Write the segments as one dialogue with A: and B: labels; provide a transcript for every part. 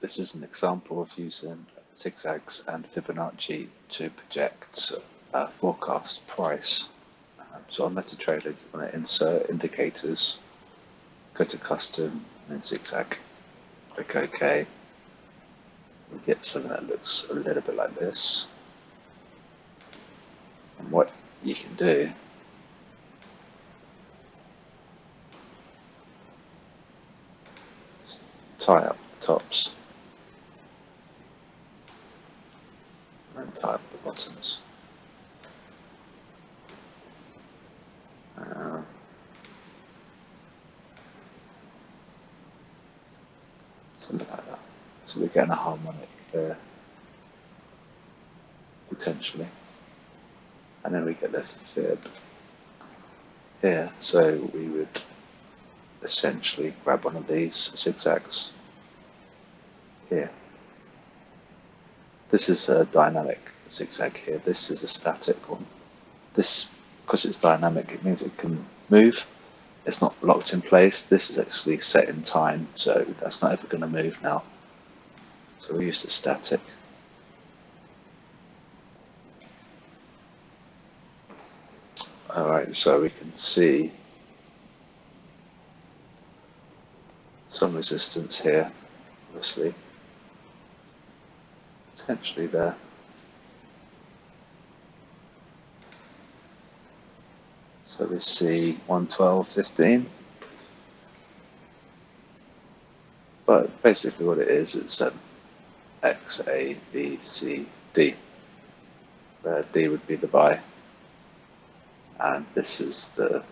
A: this is an example of using zigzags and Fibonacci to project a forecast price. So on MetaTrader, you want to insert indicators, go to custom, and zigzag. Click OK. We get something that looks a little bit like this. And what you can do is tie up the tops and tie up the bottoms. Something like that. So we're getting a harmonic there, potentially. And then we get the fib here. So we would essentially grab one of these zigzags here. This is a dynamic zigzag here. This is a static one. This, because it's dynamic, it means it can move. It's not locked in place. This is actually set in time, so that's not ever going to move now. So we use the static. Alright, so we can see some resistance here, obviously, potentially there. So we see 112.15, but basically what it is, it's X, A, B, C, D, where D would be the buy, and this is the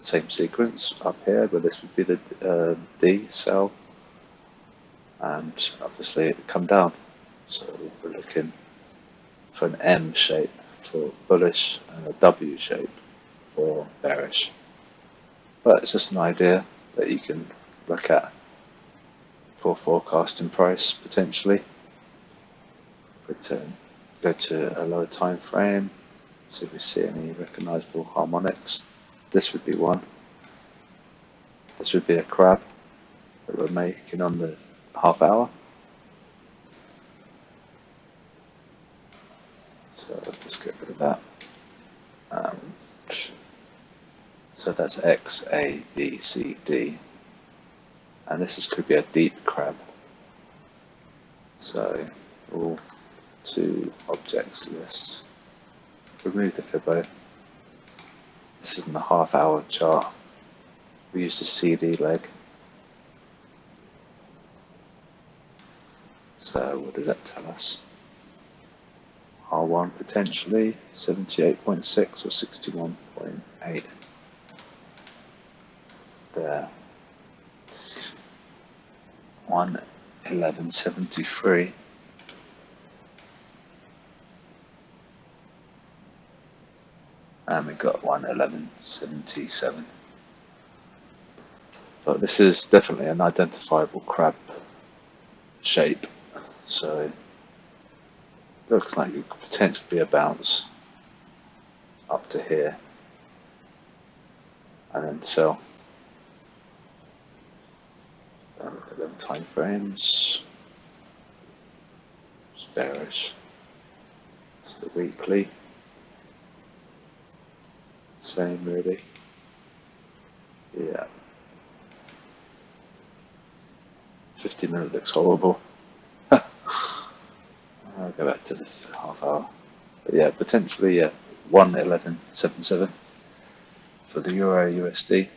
A: same sequence up here, where this would be the D, sell, and obviously it would come down. So we're looking for an M shape for bullish and a W shape for bearish. But it's just an idea that you can look at for forecasting price potentially. But go to a lower time frame, see if we see any recognizable harmonics. This would be one. This would be a crab that we're making on the half hour. So let's get rid of that. So that's X, A, B, C, D. And this could be a deep crab. So all to objects list. Remove the Fibbo. This is in the half hour chart. We use the CD leg. So what does that tell us? R1 potentially 78.6 or 61.8. There. 111.73. And we got 111.77. But this is definitely an identifiable crab shape. So looks like it could potentially be a bounce up to here and then sell. Look at them time frames. It's bearish. It's the weekly. Same really. Yeah. 50-minute looks horrible. I'll go back to the half hour. But yeah, potentially 111.77 for the Euro USD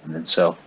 A: and then sell.